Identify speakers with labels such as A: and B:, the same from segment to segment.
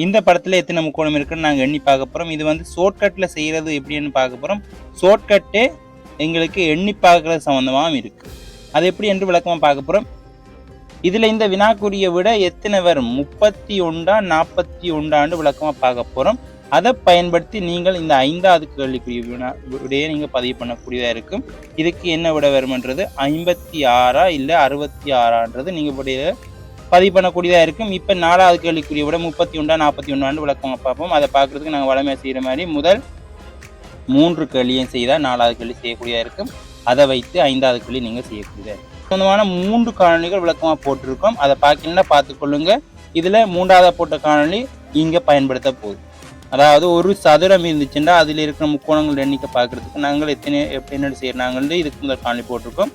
A: இந்த படத்தில் எத்தனை முக்கோணம் இருக்குன்னு நாங்கள் எண்ணி பார்க்க போகிறோம். இது வந்து ஷார்ட்கட்டில் செய்கிறது எப்படின்னு பார்க்க போகிறோம். ஷார்ட்கட்டே எங்களுக்கு எண்ணி பார்க்குறது சம்மந்தமாகவும் இருக்குது. அது எப்படி என்று விளக்கமாக பார்க்க போகிறோம். இதில் இந்த வினாக்குரிய விட எத்தனை வரும் 31 41 விளக்கமாக பார்க்க போகிறோம். அதை பயன்படுத்தி நீங்கள் இந்த 5வது கேள்விக்குரிய விடையை நீங்கள் பதிவு பண்ணக்கூடியதாக இருக்கும். இதுக்கு என்ன விட வரும்ன்றது 56 இல்லை 66 நீங்கள் விடையை பதிவு பண்ணக்கூடியதாக இருக்கும். இப்போ 4வது கேள்விக்குரிய விட 31 41 விளக்கமாக பார்ப்போம். அதை பார்க்குறதுக்கு நாங்கள் வளமையாக செய்கிற மாதிரி முதல் 3 கேள்வியும் செய்தால் 4வது கேள்வி செய்யக்கூடியதாக இருக்கும். அதை வைத்து 5வது கேள்வி நீங்கள் செய்யக்கூடியதாக இருக்கும். சொந்தமான 3 காணொலிகள் விளக்கமாக போட்டிருக்கோம். அதை பார்க்கலன்னா பார்த்துக்கொள்ளுங்க. இதில் 3வது போட்ட காணொலி இங்கே பயன்படுத்த போகுது. அதாவது ஒரு சதுரம் இருந்துச்சுன்னா அதில் இருக்கிற முக்கோணங்கள் எண்ணிக்கை பார்க்குறதுக்கு நாங்கள் என்ன செய்யறாங்கன்னு இதுக்கு முதல் காணொலி போட்டிருக்கோம்.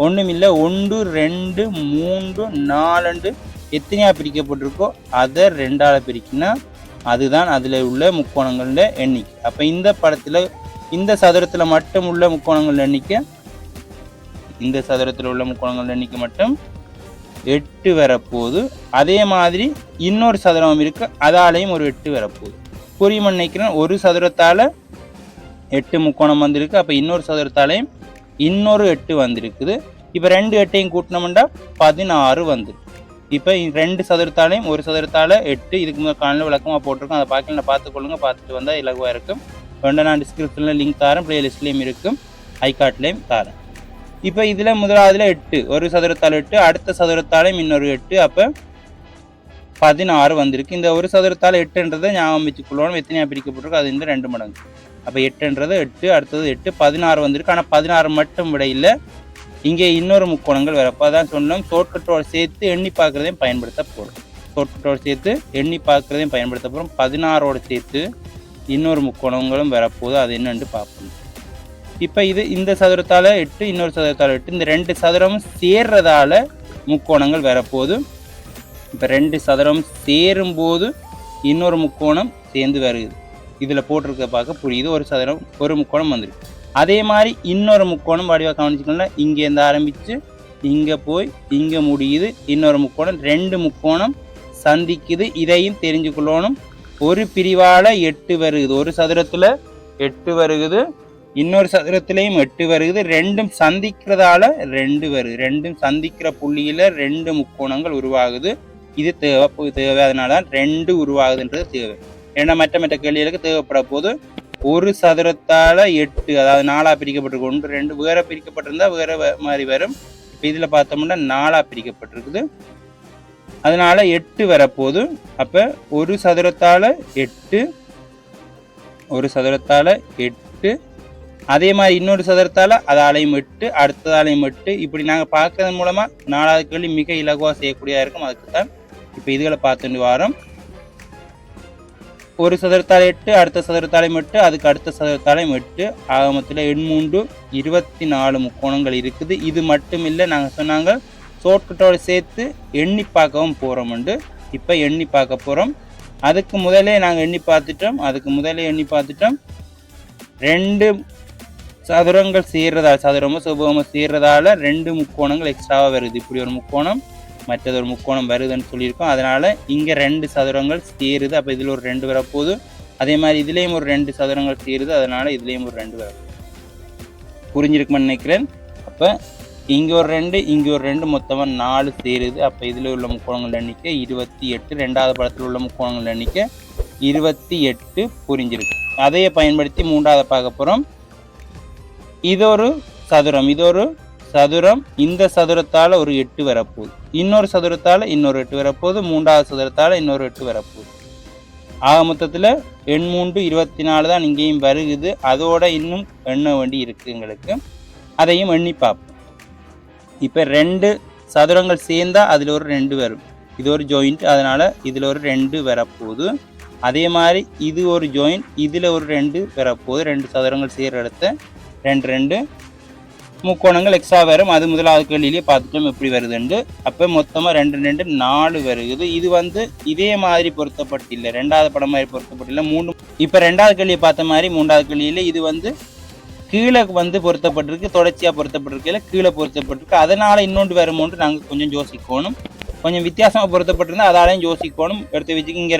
A: ஒன்றுமில்லை 1 2 3 4 எத்தனையா பிரிக்கப்பட்டிருக்கோ அதை 2ஆல் பிரிக்கினா அதுதான் அதில் உள்ள முக்கோணங்கள எண்ணிக்கை. அப்போ இந்த படத்தில் இந்த சதுரத்தில் மட்டும் உள்ள முக்கோணங்கள் எண்ணிக்கை இந்த சதுரத்தில் உள்ள முக்கோணங்கள் எண்ணிக்கை மட்டும் 8 வரப்போகுது. அதே மாதிரி இன்னொரு சதுரம் இருக்கு, அதாலையும் ஒரு 8 வரப்போகுது. புரியுமா நினைக்கிறேன். ஒரு சதுரத்தால் 8 முக்கோணம் வந்திருக்கு. அப்போ இன்னொரு சதுரத்தாலையும் இன்னொரு 8 வந்திருக்குது. இப்போ 2 8ஐயும் கூட்டினோம்னா 16 வந்துருக்கு. இப்போ 2 சதுரத்தாலையும் ஒரு சதுரத்தால் 8 இதுக்கு முதல் காலையில் விளக்கமாக போட்டிருக்கோம். அதை பார்க்கல பார்த்துக்கொள்ளுங்க. பார்த்துட்டு வந்தால் இலகுவாக இருக்கும். வேண்டாம் நான் டிஸ்கிரிப்ஷனில் லிங்க் தரேன், பிளேலிஸ்ட்லேயும் இருக்கும், ஐகார்ட்லேயும் தரேன். இப்போ இதில் முதலாவதுல 8 ஒரு சதுரத்தால் 8, அடுத்த சதுரத்தாலையும் இன்னொரு 8, அப்போ 16 வந்திருக்கு. இந்த ஒரு சதுரத்தால் 8ன்றதை ஞாபகம் வச்சுக்கொள்ளணும். எத்தனையா பிரிக்கப்பட்டிருக்கு அது இந்த 2 மடங்கு. அப்போ 8ன்றது 8, அடுத்தது 8, 16 வந்திருக்கு. ஆனால் 16 மட்டும் விட இல்லை, இங்கே இன்னொரு முக்கோணங்கள் வரப்போ அதான் சொன்னோம். ஷார்ட்கட்டோடு சேர்த்து எண்ணி பார்க்குறதையும் பயன்படுத்த போகிறோம். ஷார்ட்கட்டோடு சேர்த்து எண்ணி பார்க்குறதையும் பயன்படுத்த போகிறோம். 16ஓடு சேர்த்து இன்னொரு முக்கோணங்களும் வரப்போகுது. அது என்னென்று பார்ப்போம். இப்போ இந்த சதுரத்தால் 8 இன்னொரு சதுரத்தால் 8 இந்த 2 சதுரமும் சேர்றதால முக்கோணங்கள் வரப்போகுது. இப்போ 2 சதுரம் சேரும்போது இன்னொரு முக்கோணம் சேர்ந்து வருது. இதில் போட்டிருக்க பார்க்க புரியுது. ஒரு சதுரம் ஒரு முக்கோணம் வந்துருக்கு. அதே மாதிரி இன்னொரு முக்கோணம் வடிவாக கவனிச்சுக்கோங்க. இங்கேருந்து ஆரம்பித்து இங்கே போய் இங்கே முடியுது. இன்னொரு முக்கோணம் 2 முக்கோணம் சந்திக்குது. இதையும் தெரிஞ்சுக்கொள்ளணும். ஒரு பிரிவால் 8 வருகுது. ஒரு சதுரத்தில் 8 வருகுது, இன்னொரு சதுரத்திலையும் 8 வருகுது. ரெண்டும் சந்திக்கிறதால 2 வருது. ரெண்டும் சந்திக்கிற புள்ளியில் 2 முக்கோணங்கள் உருவாகுது. இது தேவை. அதனால தான் 2 உருவாகுதுன்றது தேவை. ஏன்னா மற்ற கேள்விகளுக்கு தேவைப்பட போது ஒரு சதுரத்தால் 8, அதாவது 4ஆ பிரிக்கப்பட்டிருக்கு. 1 2 வேற பிரிக்கப்பட்டிருந்தா வேற மாதிரி வரும். இப்போ இதில் பார்த்தோம்னா 4ஆ பிரிக்கப்பட்டிருக்குது. அதனால 8 வரப்போகுது. அப்போ ஒரு சதுரத்தால் 8, ஒரு சதுரத்தால் 8, அதே மாதிரி இன்னொரு சதுரத்தால் அதாலையும் 8, அடுத்ததாலையும் 8. இப்படி நாங்கள் பார்க்கறது மூலமாக 4வது கேள்வி மிக இலகுவாக செய்யக்கூடியதாக இருக்கும். அதுக்கு தான் இப்போ இதுகளை பார்த்துட்டு வரோம். ஒரு சதுரத்தால் 8, அடுத்த சதுரத்தாலையும் 8, அதுக்கு அடுத்த சதுரத்தாலையும் 8, ஆக மொத்தத்தில் 8 24 முக்கோணங்கள் இருக்குது. இது மட்டும் இல்லை, நாங்கள் சொன்னாங்க ஷார்ட்கட்டோடு சேர்த்து எண்ணி பார்க்கவும் போகிறோம்ண்டு. இப்போ எண்ணி பார்க்க போகிறோம். அதுக்கு முதலே நாங்கள் எண்ணி பார்த்துட்டோம். 2 சதுரங்கள் சேர்றதால, சதுரமும் செவ்வகமும் சேர்றதால 2 முக்கோணங்கள் எக்ஸ்ட்ராவாக வருது. இப்படி ஒரு முக்கோணம் மற்றது ஒரு முக்கோணம் வருதுன்னு சொல்லியிருக்கோம். அதனால் இங்கே 2 சதுரங்கள் சேருது. அப்போ இதில் ஒரு 2 வரப்போகுது. அதே மாதிரி இதுலேயும் ஒரு 2 சதுரங்கள் சேருது. அதனால் இதுலேயும் ஒரு 2 வரும். புரிஞ்சிருக்குன்னு நினைக்கிறேன். அப்போ இங்கே ஒரு 2, இங்கே ஒரு 2, மொத்தமாக 4 சேருது. அப்போ இதில் உள்ள முக்கோணங்கள் எண்ணிக்கை 28. 2வது படத்தில் உள்ள முக்கோணங்கள் எண்ணிக்கை 28 புரிஞ்சிருக்கு. அதையே பயன்படுத்தி 3வது பார்க்க போகிறோம். இதொரு சதுரம், இந்த சதுரத்தால் ஒரு 8 வரப்போகுது. இன்னொரு சதுரத்தால் இன்னொரு 8 வரப்போகுது. 3வது சதுரத்தால் இன்னொரு 8 வரப்போகுது. ஆக மொத்தத்தில் 8 24 தான் இங்கேயும் வருகுது. அதோட இன்னும் எண்ண வேண்டி இருக்குது எங்களுக்கு. அதையும் எண்ணி பார்ப்போம். இப்போ 2 சதுரங்கள் சேர்ந்தால் அதில் ஒரு 2 வரும். இது ஒரு ஜாயிண்ட், அதனால் இதில் ஒரு 2 வரப்போகுது. அதே மாதிரி இது ஒரு ஜாயிண்ட், இதில் ஒரு 2 வரப்போகுது. 2 சதுரங்கள் சேர்ற இடத்த 2 முக்கோணங்கள் எக்ஸ்ட்ரா வரும். அது முதலாவது கேள்வியிலேயே பார்த்துட்டோம் எப்படி வருதுண்டு. அப்போ மொத்தமாக 2 2 4 வருகுது. இது இதே மாதிரி பொருத்தப்பட்டில்லை, 2வது படம் மாதிரி பொருத்தப்பட்டில்லை. 3 இப்போ 2வது கேள்வியை பார்த்த மாதிரி 3வது கேள்வியில் இது கீழே பொருத்தப்பட்டிருக்கு, தொடர்ச்சியாக பொருத்தப்பட்டிருக்கு, இல்லை கீழே பொருத்தப்பட்டிருக்கு. அதனால் இன்னொன்று வருமோன்று நாங்கள் கொஞ்சம் யோசிக்கணும். கொஞ்சம் வித்தியாசமாக பொருத்தப்பட்டிருந்தால் அதாலையும் யோசிக்கணும். எடுத்து வச்சுக்கு இங்கே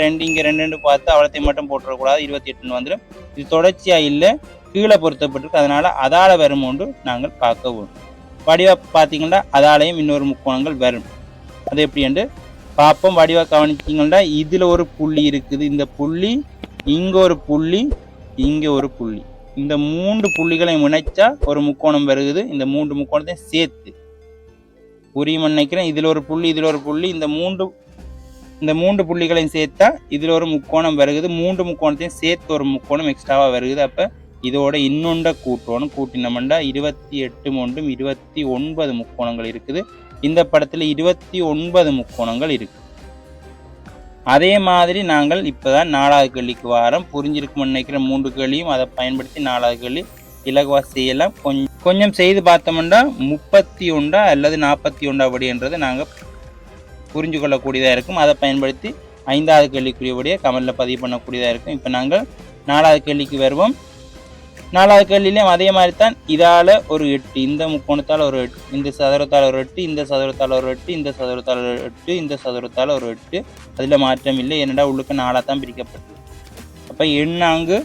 A: ரெண்டு பார்த்து அவ்வளோத்தையும் மட்டும் போட்டுறக்கூடாது. 28 வந்துடும். இது தொடர்ச்சியாக இல்லை, கீழே பொருத்தப்பட்டிருக்கு. அதனால் அதால் வருமோன்று நாங்கள் பார்க்க வேணும். வடிவாக பார்த்தீங்கன்னா அதாலையும் இன்னொரு முக்கோணங்கள் வரும். அது எப்படி என்று பார்ப்போம். வடிவாக கவனிச்சிங்கன்னா இதில் ஒரு புள்ளி இருக்குது, இந்த புள்ளி இங்கே ஒரு புள்ளி, இங்கே ஒரு புள்ளி. இந்த 3 புள்ளிகளையும் இணைச்சா ஒரு முக்கோணம் வருகுது. இந்த 3 முக்கோணத்தையும் சேர்த்து புரியும் நினைக்கிறேன். இதில் ஒரு புள்ளி, இதில் ஒரு புள்ளி, இந்த மூன்று புள்ளிகளையும் சேர்த்தா இதில் ஒரு முக்கோணம் வருகுது. 3 முக்கோணத்தையும் சேர்த்து ஒரு முக்கோணம் எக்ஸ்ட்ராவாக வருகுது. அப்போ இதோட இன்னொன்றை கூட்டணும். கூட்டினோம்னா 28 மூன்றும் 29 முக்கோணங்கள் இருக்குது. இந்த படத்தில் 29 முக்கோணங்கள் இருக்குது. அதே மாதிரி நாங்கள் இப்போ தான் 4வது கேள்விக்கு வாரம். புரிஞ்சிருக்கும் நினைக்கிற 3 கேள்வியும் அதை பயன்படுத்தி 4வது கேள்வி இலகுவாக செய்யலாம். கொஞ்சம் செய்து பார்த்தோம்னா 31 அல்லது 41 அப்படின்றதை நாங்கள் புரிஞ்சு கொள்ளக்கூடியதாக இருக்கும். அதை பயன்படுத்தி 5வது கேள்விக்குரியபடியே கமெண்டில் பதிவு பண்ணக்கூடியதாக இருக்கும். இப்போ நாங்கள் 4வது கேள்விக்கு வருவோம். 4வது கேள்வியிலையும் அதே மாதிரி தான். இதால் ஒரு 8, இந்த முக்கோணத்தால் ஒரு 8, இந்த சதுரத்தால் ஒரு 8, இந்த சதுரத்தால் ஒரு 8, இந்த சதுரத்தால் ஒரு 8, இந்த சதுரத்தால் ஒரு 8. அதில் மாற்றம் இல்லை, என்னடா உள்ளுக்கு 4 தான் பிரிக்கப்பட்டது. அப்போ எண்ணாங்கு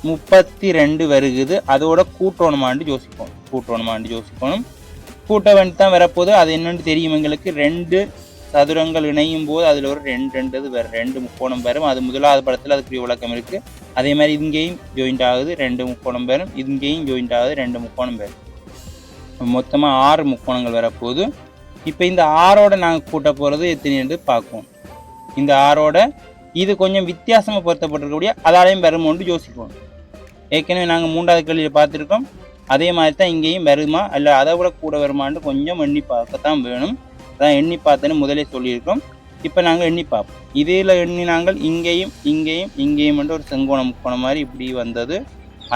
A: 32 வருகுது. அதோட கூட்டணுமாண்டு யோசிக்கணும். கூட்ட வேண்டி தான் வரப்போது. அது என்னென்னு தெரியும் எங்களுக்கு. 2 சதுரங்கள் இணையும் போது அதில் ஒரு 2 வரும், 2 முக்கோணம் வரும். அது முதலாவது படத்தில் அதுக்குரிய விளக்கம் இருக்குது. அதே மாதிரி இங்கேயும் ஜாயிண்ட் ஆகுது, 2 முக்கோணம் வரும். இங்கேயும் ஜாயிண்ட் ஆகுது, 2 முக்கோணம் வரும். மொத்தமாக 6 முக்கோணங்கள் வரப்போகுது. இப்போ இந்த 6ஓட நாங்கள் கூட்ட போகிறது எத்தனை என்று பார்ப்போம். இந்த 6ஓட இது கொஞ்சம் வித்தியாசமாக பொருத்தப்பட்டிருக்கக்கூடிய அதாலையும் வருமோன்னு யோசிப்போம். ஏற்கனவே நாங்கள் 3வது கேள்வியில் பார்த்துருக்கோம். அதே மாதிரி தான் இங்கேயும் வருமா அல்ல அதை விட கூட வருமானு கொஞ்சம் எண்ணி பார்க்கத்தான் வேணும். அதான் எண்ணி பார்த்தேன்னு முதலே சொல்லியிருக்கோம். இப்போ நாங்கள் எண்ணி பார்ப்போம். இதில் எண்ணி நாங்கள் இங்கேயும் வந்து ஒரு செங்கோண முக்கோணம் மாதிரி இப்படி வந்தது.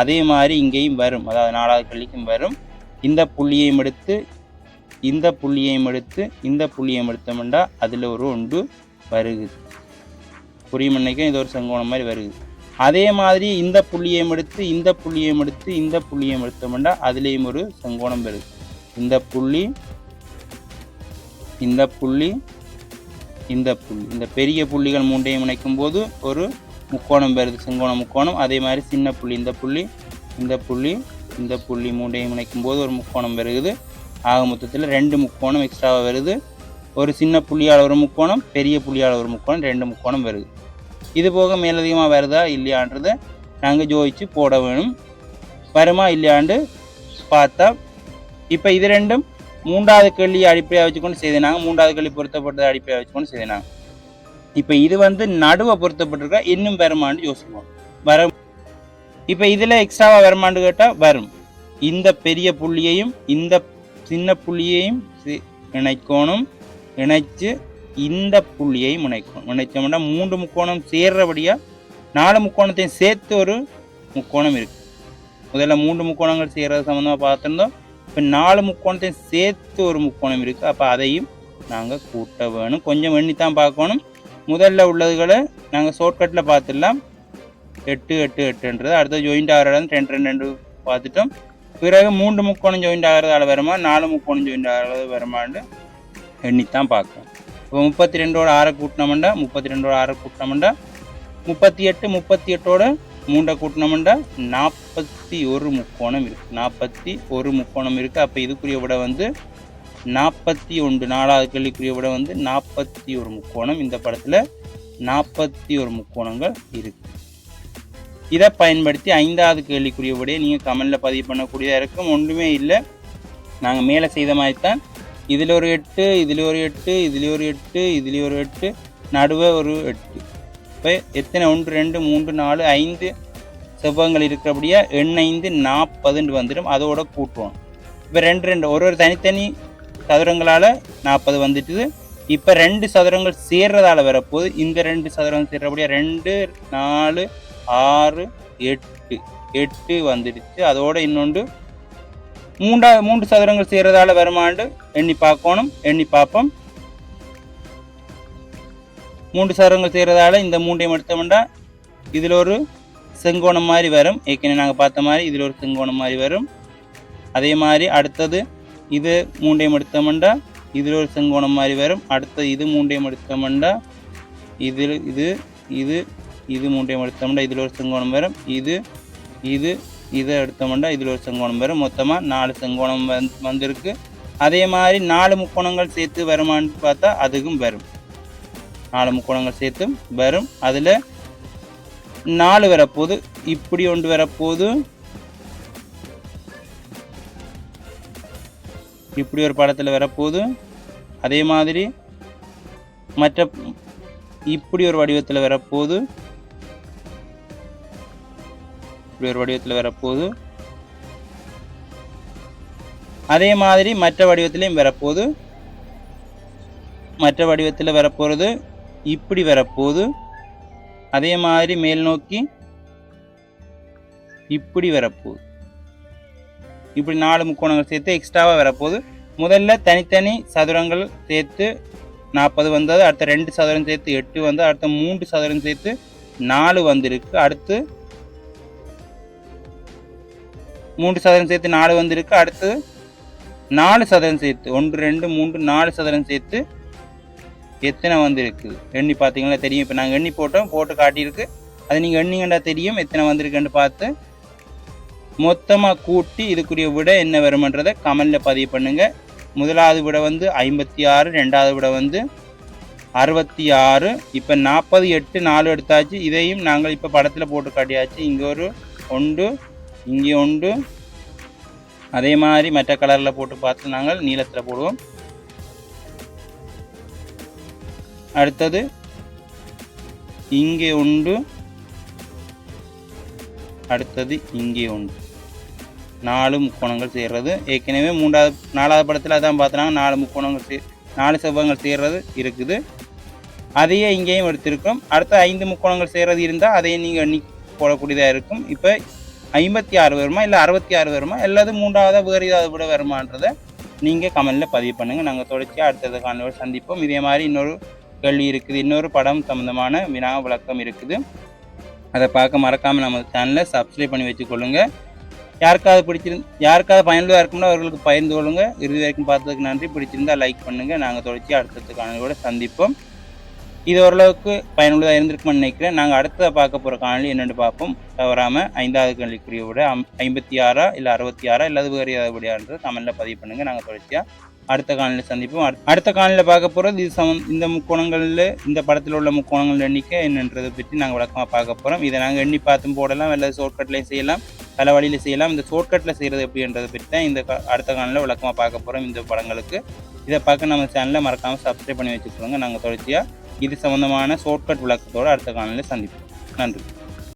A: அதே மாதிரி இங்கேயும் வரும், அதாவது 4வது கேள்விக்கும் வரும். இந்த புள்ளியையும் எடுத்து இந்த புள்ளியையும் எடுத்தோம்னா அதில் ஒரு ஒன்று வருகுது. புரியும் நினைக்கிறேன். இது ஒரு செங்கோணம் மாதிரி வருகுது. அதே மாதிரி இந்த புள்ளியையும் எடுத்தோம்னா அதுலேயும் ஒரு செங்கோணம் வருது. இந்த புள்ளி இந்த பெரிய புள்ளிகள் 3ஐயும் இணைக்கும் போது ஒரு முக்கோணம் வருது, செங்கோண முக்கோணம். அதே மாதிரி சின்ன புள்ளி இந்த புள்ளி 3ஐயும் இணைக்கும் போது ஒரு முக்கோணம் வருது. ஆக மொத்தத்தில் 2 முக்கோணம் எக்ஸ்ட்ராவாக வருது. ஒரு சின்ன புள்ளியால் ஒரு முக்கோணம், பெரிய புள்ளியால் ஒரு முக்கோணம், 2 முக்கோணம் வருது. இது போக மேலதிகமாக வருதா இல்லையான்றதை நாங்கள் ஜோதிச்சு போட வேணும். வருமா இல்லையாண்டு பார்த்தா இப்போ இது ரெண்டும் 3வது கேள்வியை அடிப்படையாக வச்சுக்கொண்டு செய்தினாங்க. 3வது கேள்வி பொருத்தப்பட்டதை அடிப்படையாக வச்சுக்கொண்டு செய்தினாங்க. இப்போ இது வந்து நடுவை பொருத்தப்பட்டிருக்கா, இன்னும் வருமானு யோசிப்போம். வரும். இப்போ இதில் எக்ஸ்ட்ராவாக வருமானு கேட்டால் வரும். இந்த பெரிய புள்ளியையும் இந்த சின்ன புள்ளியையும் இணைக்கணும். இணைச்சு இந்த புள்ளியையும் இணைச்சோம்னா 3 முக்கோணம் சேர்றபடியாக 4 முக்கோணத்தையும் சேர்த்து ஒரு முக்கோணம் இருக்குது. முதல்ல 3 முக்கோணங்கள் சேர்றது சம்மந்தமாக பார்த்துருந்தோம். இப்போ 4 முக்கோணத்தையும் சேர்த்து ஒரு முக்கோணம் இருக்குது. அப்போ அதையும் நாங்கள் கூட்ட வேணும். கொஞ்சம் எண்ணித்தான் பார்க்கணும். முதல்ல உள்ளதுகளை நாங்கள் ஷார்ட்கட்டில் பார்த்துடலாம். 8 8 8ன்றது. அடுத்த ஜாயிண்ட் ஆகிற இடம் 2 2 பார்த்துட்டோம். பிறகு 3 முக்கோணம் ஜாயிண்ட் ஆகிறதால வருமா, 4 முக்கோணம் ஜாயிண்ட் ஆகிறது வருமானு எண்ணித்தான் பார்க்கணும். இப்போ 32ஓட 6 கூட்டினோம்னா 38 38ஓட 3 கூட்டினோம்னா 41 முக்கோணம் இருக்குது. 41 முக்கோணம் இருக்குது. அப்போ இதுக்குரிய விட வந்து 41. 4வது கேள்விக்குரிய விட வந்து 41 முக்கோணம். இந்த படத்தில் 41 முக்கோணங்கள் இருக்குது. இதை பயன்படுத்தி 5வது கேள்விக்குரிய விடையை நீங்கள் கமெண்டில் பதிவு பண்ணக்கூடியதாக இருக்கும். ஒன்றுமே இல்லை, நாங்கள் மேலே செய்த மாதிரி தான். இதில் ஒரு 8, இதில் ஒரு 8, இதில் ஒரு 8, இதில் ஒரு 8, நடுவே ஒரு 8. இப்போ எத்தனை 1 2 3 4 5 செவ்வகங்கள் இருக்கிறபடியா 5 40 வந்துடும். அதோட கூட்டுவோம். இப்போ 2 ஒரு தனித்தனி சதுரங்களால் 40 வந்துட்டுது. இப்போ 2 சதுரங்கள் சேர்றதால வரப்போகுது. இந்த 2 சதுரங்கள் சேர்றபடியா 2 4 6 8 வந்துடுச்சு. அதோட இன்னொன்று 3 சதுரங்கள் சேர்றதால வருமாண்டு எண்ணி பார்க்கணும். எண்ணி பார்ப்போம். 3 சதுரங்கள் சேர்றதால இந்த 3ஐயும் எடுத்தோம்னா இதில் ஒரு செங்கோணம் மாதிரி வரும். ஏற்கனவே நாங்கள் பார்த்த மாதிரி இதில் ஒரு செங்கோணம் மாதிரி வரும். அதே மாதிரி அடுத்தது இது 3ஐயும் எடுத்தோம்னா இதில் ஒரு செங்கோணம் மாதிரி வரும். அடுத்த இது மூண்டையும் எடுத்தோம்னா இதில் இது மூண்டையும் எடுத்தோம்னா இதில் ஒரு செங்கோணம் வரும். இதை எடுத்தோம்னா இதில் ஒரு செங்கோணம் வரும். மொத்தமாக 4 செங்கோணம் வந்திருக்கு. அதே மாதிரி 4 முக்கோணங்கள் சேர்த்து வருமானு பார்த்தா அதுக்கும் வரும். 4 முக்கோணங்கள் சேர்த்து வரும். அதில் 4 வரப்போகுது. இப்படி ஒன்று வரப்போகுது. இப்படி ஒரு படத்தில் வரப்போகுது. அதே மாதிரி மற்ற இப்படி ஒரு வடிவத்தில் வரப்போகுது. இப்படி ஒரு வடிவத்தில் வரப்போகுது. அதே மாதிரி மற்ற வடிவத்திலையும் வரப்போகுது. மற்ற வடிவத்தில் வரப்போகிறது இப்படி வரப்போகுது. அதே மாதிரி மேல் நோக்கி இப்படி வரப்போகுது. இப்படி 4 முக்கோணங்கள் சேர்த்து எக்ஸ்ட்ராவாக வரப்போகுது. முதல்ல தனித்தனி சதுரங்கள் சேர்த்து 40 வந்தது. அடுத்த 2 சதுரம் சேர்த்து 8 வந்தது. அடுத்த 3 சதுரம் சேர்த்து 4 வந்திருக்கு. அடுத்து 3 சதுரம் சேர்த்து 4 வந்திருக்கு. அடுத்து 4 சதுரம் சேர்த்து 1 2 3 4 சதுரம் சேர்த்து எத்தனை வந்திருக்கு எண்ணி பார்த்தீங்கன்னா தெரியும். இப்போ நாங்கள் எண்ணி போட்டு காட்டியிருக்கு. அது நீங்கள் எண்ணிங்கண்டா தெரியும் எத்தனை வந்திருக்குன்னு பார்த்து மொத்தமாக கூட்டி இதுக்குரிய விட என்ன வருமன்றதை கமெண்டில் பதிவு பண்ணுங்கள். முதலாவது விட வந்து 56, ரெண்டாவது விட வந்து 66. இப்போ 40 8 4 எடுத்தாச்சு. இதையும் நாங்கள் இப்போ படத்தில் போட்டு காட்டியாச்சு. இங்கே ஒரு ஒன்று, இங்கே ஒன்று. அதே மாதிரி மற்ற கலரில் போட்டு பார்த்து நாங்கள் நீளத்தில் போடுவோம். அடுத்தது இங்கே உண்டு. அடுத்தது இங்கே உண்டு. 4 முக்கோணங்கள் சேர்றது. ஏற்கனவே 4வது படத்தில் அதான் பார்த்துனாங்க. 4 முக்கோணங்கள் 4 செவ்வகங்கள் சேர்றது இருக்குது. அதையே இங்கேயும் எடுத்திருக்கோம். அடுத்த 5 முக்கோணங்கள் சேர்றது இருந்தால் அதையும் நீங்கள் எண்ணி போடக்கூடியதாக இருக்கும். இப்போ 56 வருமா இல்லை 66 வருமா அல்லது 3வது வேறு ஏதாவது விட வருமானதை நீங்கள் கமெண்டில் பதிவு பண்ணுங்கள். நாங்கள் தொடர்ச்சி அடுத்தது காணொளியோடு சந்திப்போம். இதே மாதிரி இன்னொரு கேள்வி இருக்குது. இன்னொரு படம் சம்மந்தமான வினா விளக்கம் இருக்குது. அதை பார்க்க மறக்காமல் நம்ம சேனலை சப்ஸ்கிரைப் பண்ணி வச்சுக்கொள்ளுங்கள். யாருக்காவது பயனுள்ளதாக இருக்கும்னா அவர்களுக்கு பகிர்ந்து கொள்ளுங்கள். இறுதி வரைக்கும் பார்த்ததுக்கு நன்றி. பிடிச்சிருந்தால் லைக் பண்ணுங்கள். நாங்கள் தொடர்ச்சி அடுத்தடுத்த காணொளியோடு சந்திப்போம். இது ஓரளவுக்கு பயனுள்ளதாக இருந்திருக்கும்னு நினைக்கிறேன். நாங்கள் அடுத்ததை பார்க்க போகிற காணொளி என்னென்னு பார்ப்போம். தவறாமல் 5வது கேள்விக்குரிய விட 56 இல்லை 66 இல்லாத வேறு ஏதாவது விடையான்றது கமெண்டில் பதிவு பண்ணுங்கள். நாங்கள் தொடர்ச்சியாக அடுத்த காணொளியில் சந்திப்போம். அடுத்த காணொளியில் பார்க்க போகிறது இந்த முக்கோணங்களில் இந்த படத்தில் உள்ள முக்கோணங்கள் எண்ணிக்கை என்னன்றதை பற்றி நாங்கள் விளக்கமாக பார்க்க போகிறோம். இதை நாங்கள் எண்ணி பார்த்தும் போடலாம், இல்லை ஷார்ட்கட்லையும் செய்யலாம், பல வழியில் செய்யலாம். இந்த ஷார்ட்கட்டில் செய்கிறது எப்படின்றதை பற்றி தான் இந்த அடுத்த காணொளியில் விளக்கமாக பார்க்க போகிறோம். இந்த படங்களுக்கு இதை பார்க்க நம்ம சேனலில் மறக்காமல் சப்ஸ்கிரைப் பண்ணி வச்சுக்கொள்ளுங்க. நாங்கள் தொடர்ச்சியாக இது சம்மந்தமான ஷார்ட்கட் விளக்கத்தோடு அடுத்த காணொளியில் சந்திப்போம். நன்றி.